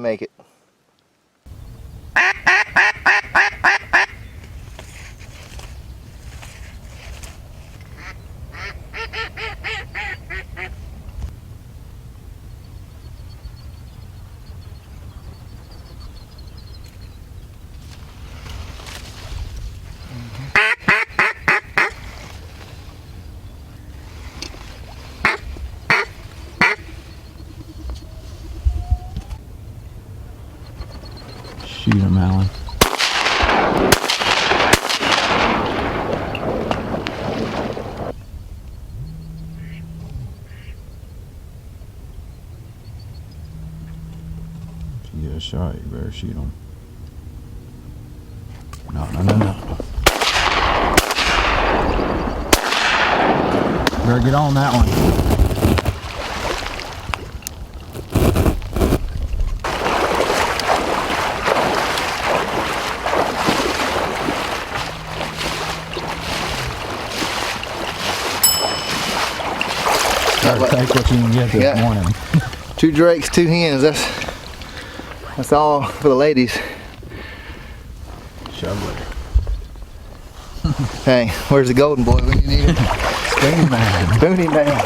make it. Shoot him, Alan. If you get a shot, you better shoot him. No. Better get on that one. Take what you can get this morning. 2 drakes, 2 hens. That's all for the ladies. Shovel it. Hey, where's the golden boy when you need him? Spoony man. Spoony man.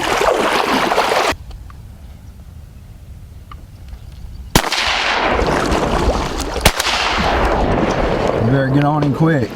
You better get on him quick.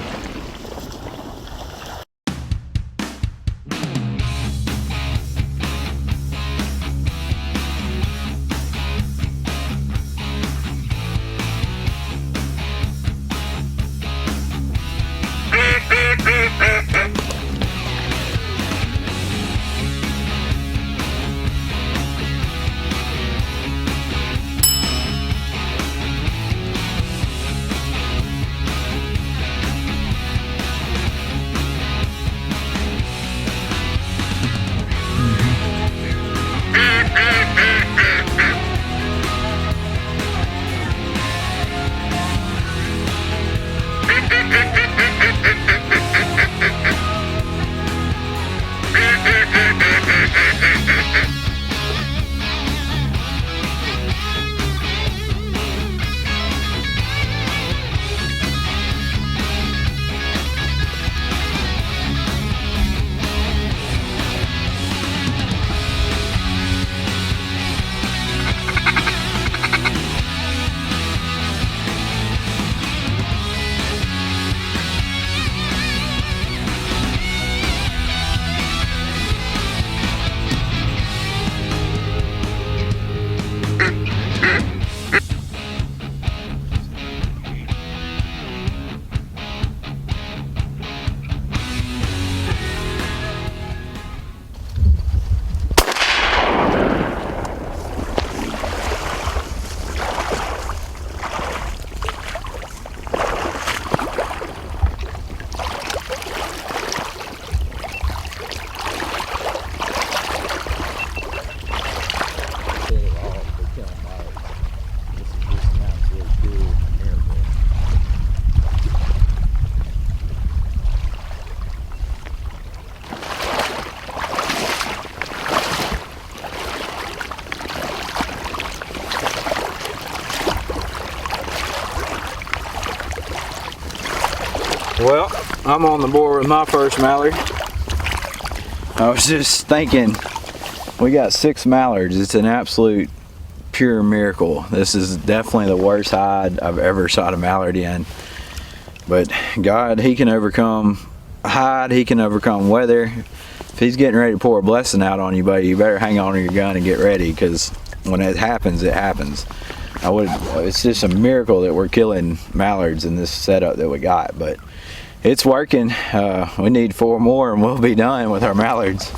Well, I'm on the board with my first mallard. I was just thinking, we got 6 mallards. It's an absolute pure miracle. This is definitely the worst hide I've ever shot a mallard in. But God, He can overcome hide, He can overcome weather. If He's getting ready to pour a blessing out on you, buddy, you better hang on to your gun and get ready, because when it happens, it happens. It's just a miracle that we're killing mallards in this setup that we got, but it's working. We need 4 more and we'll be done with our mallards.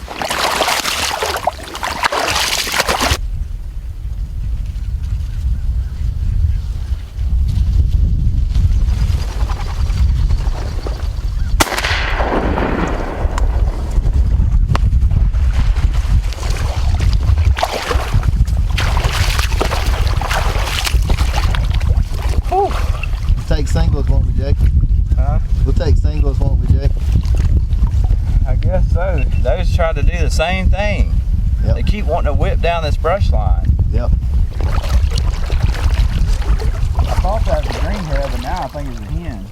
Take singles, won't we, Jake? Huh? We'll take singles, won't we, Jake? I guess so. Those try to do the same thing. Yep. They keep wanting to whip down this brush line. Yep. I thought that was a greenhead, but now I think it's a hen.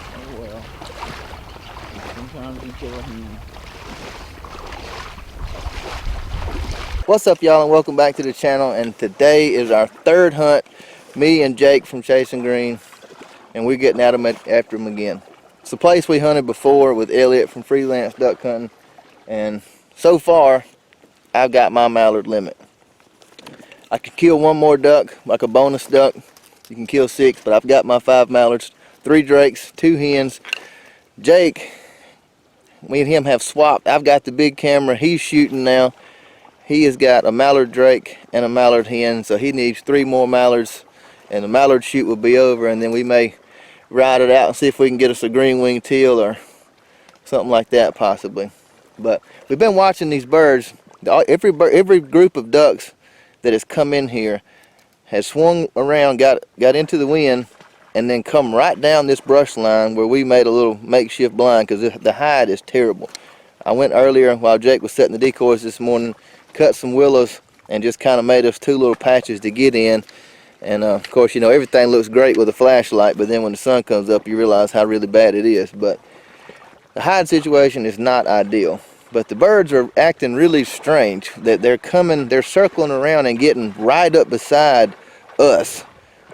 Oh well. Sometimes you kill a hen. What's up, y'all, and welcome back to the channel. And today is our third hunt, me and Jake from Chasing Green, and we're getting out after him again. It's a place we hunted before with Elliot from Freelance Duck Hunting, and so far I've got my mallard limit. I could kill one more duck, like a bonus duck. You can kill 6, but I've got my 5 mallards, 3 drakes, 2 hens. Jake, me and him have swapped. I've got the big camera, he's shooting now. He has got a mallard drake and a mallard hen, so he needs 3 more mallards, and the mallard shoot will be over, and then we may ride it out and see if we can get us a green-winged teal or something like that possibly. But we've been watching these birds. Every group of ducks that has come in here has swung around, got into the wind, and then come right down this brush line where we made a little makeshift blind, because the hide is terrible. I went earlier while Jake was setting the decoys this morning, cut some willows, and just kind of made us 2 little patches to get in. And of course, you know, everything looks great with a flashlight, but then when the sun comes up you realize how really bad it is. But the hide situation is not ideal, but the birds are acting really strange. That they're circling around and getting right up beside us.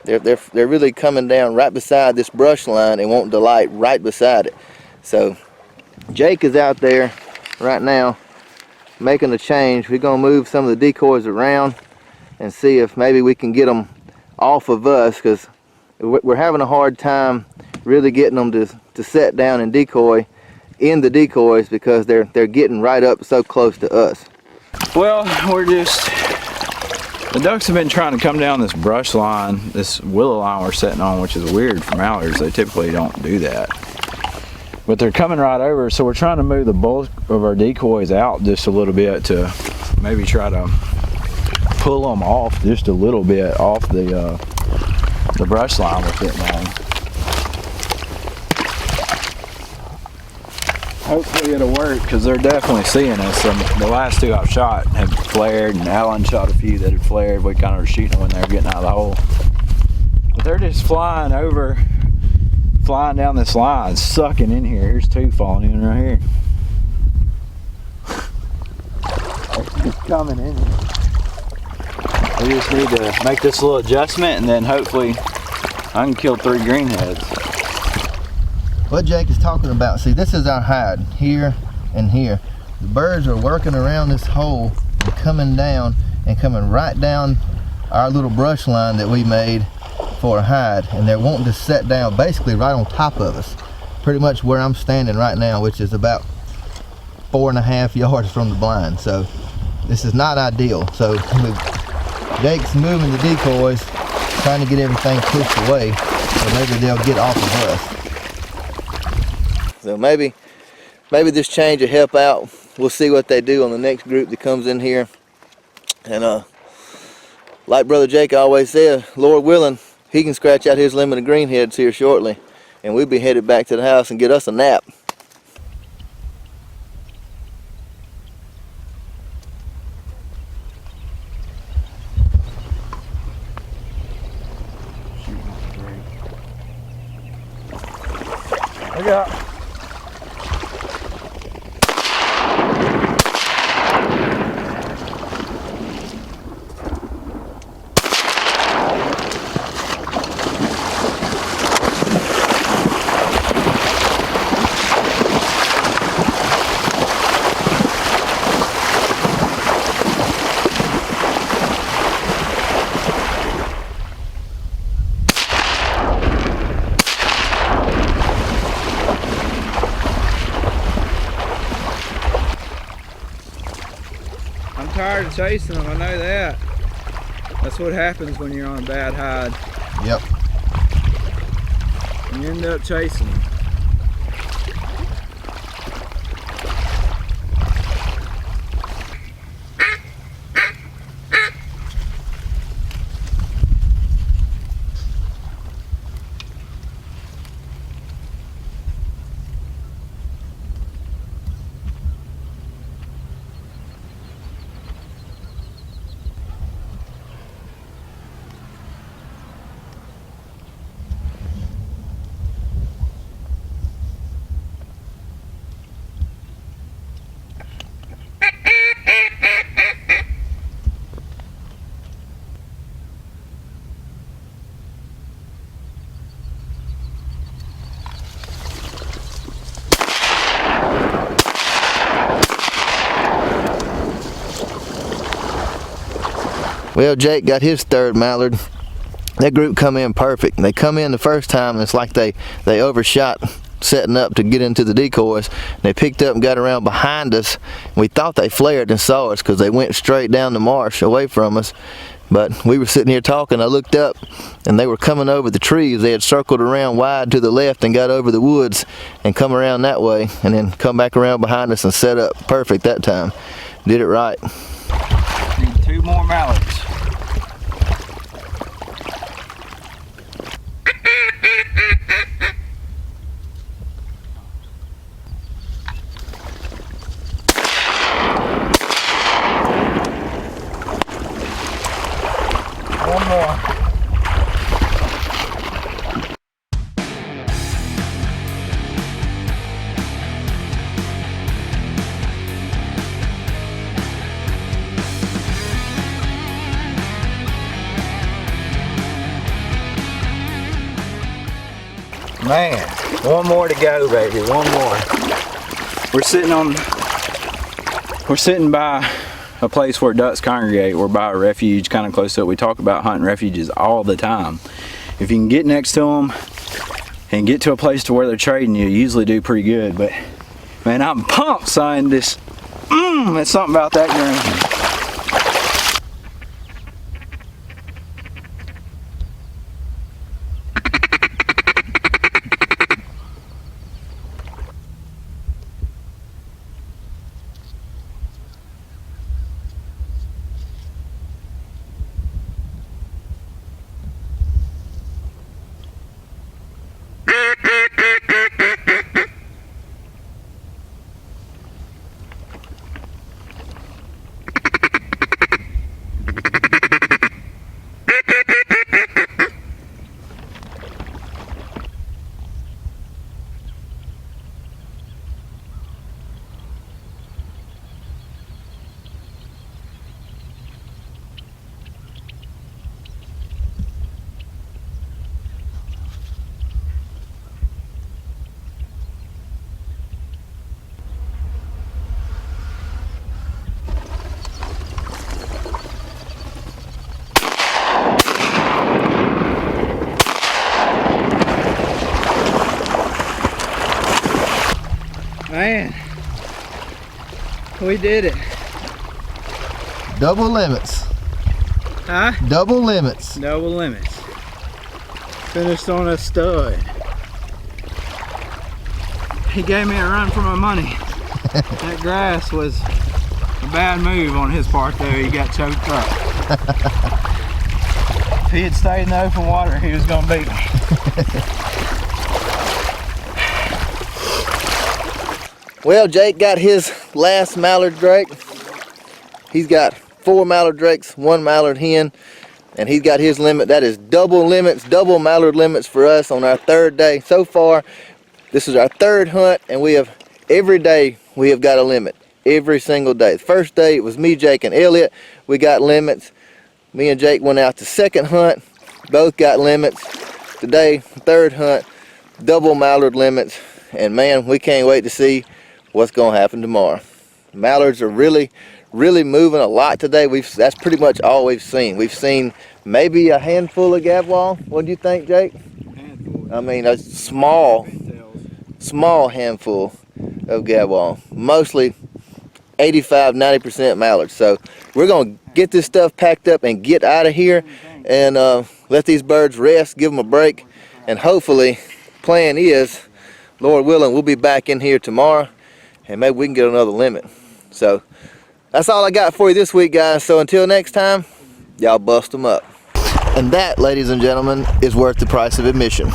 They're really coming down right beside this brush line and wanting to light right beside it. So Jake is out there right now making a change. We're gonna move some of the decoys around and see if maybe we can get them off of us, because we're having a hard time really getting them to set down and decoy in the decoys, because they're getting right up so close to us. Well, the ducks have been trying to come down this brush line, this willow line we're sitting on, which is weird for mallards. They typically don't do that. But they're coming right over, so we're trying to move the bulk of our decoys out just a little bit to maybe try to pull them off just a little bit off the brush line we're sitting on. Hopefully it'll work, because they're definitely seeing us. The last 2 I've shot have flared, and Alan shot a few that had flared. We kind of were shooting them when they were getting out of the hole. But they're just flying down this line, sucking in here. Here's 2 falling in right here. It's coming in here. We just need to make this little adjustment, and then hopefully I can kill 3 greenheads. What Jake is talking about, see, this is our hide, here and here. The birds are working around this hole and coming down and coming right down our little brush line that we made for a hide, and they're wanting to set down basically right on top of us, pretty much where I'm standing right now, which is about 4.5 yards from the blind. So this is not ideal. So Jake's moving the decoys, trying to get everything pushed away, so maybe they'll get off of us. So maybe this change will help out. We'll see what they do on the next group that comes in here. And like Brother Jake always said, Lord willing, he can scratch out his limit of greenheads here shortly, and we'll be headed back to the house and get us a nap. Look out. Tired of chasing them, I know that. That's what happens when you're on a bad hide. Yep. And you end up chasing them. Well, Jake got his third mallard. That group come in perfect. They come in the first time and it's like they overshot setting up to get into the decoys. They picked up and got around behind us. We thought they flared and saw us because they went straight down the marsh away from us. But we were sitting here talking. I looked up and they were coming over the trees. They had circled around wide to the left and got over the woods and come around that way and then come back around behind us and set up perfect that time. Did it right. Need 2 more mallards. One more. Man, one more to go, baby. One more. We're sitting by a place where ducks congregate. We're by a refuge, kind of close to it. We talk about hunting refuges all the time. If you can get next to them and get to a place to where they're trading, you usually do pretty good. But man, I'm pumped, son. It's something about that green. Man, we did it. Double limits. Huh? Double limits. Double limits. Finished on a stud. He gave me a run for my money. That grass was a bad move on his part though. He got choked up. If he had stayed in the open water, he was gonna beat me. Well, Jake got his last mallard drake. He's got 4 mallard drakes, 1 mallard hen, and he's got his limit. That is double limits, double mallard limits for us on our 3rd day. So far, this is our 3rd hunt, and every day we have got a limit. Every single day. The first day it was me, Jake, and Elliot. We got limits. Me and Jake went out the 2nd hunt. Both got limits. Today, 3rd hunt, double mallard limits. And man, we can't wait to see what's gonna happen tomorrow. Mallards are really moving a lot today. That's pretty much all we've seen. We've seen maybe a handful of gabwall. What do you think, Jake? I mean, a small handful of gabwall. Mostly 85–90% mallards. So we're gonna get this stuff packed up and get out of here and let these birds rest, give them a break, and hopefully, plan is, Lord willing, we'll be back in here tomorrow and maybe we can get another limit. So that's all I got for you this week, guys. So until next time, y'all bust them up. And that, ladies and gentlemen, is worth the price of admission.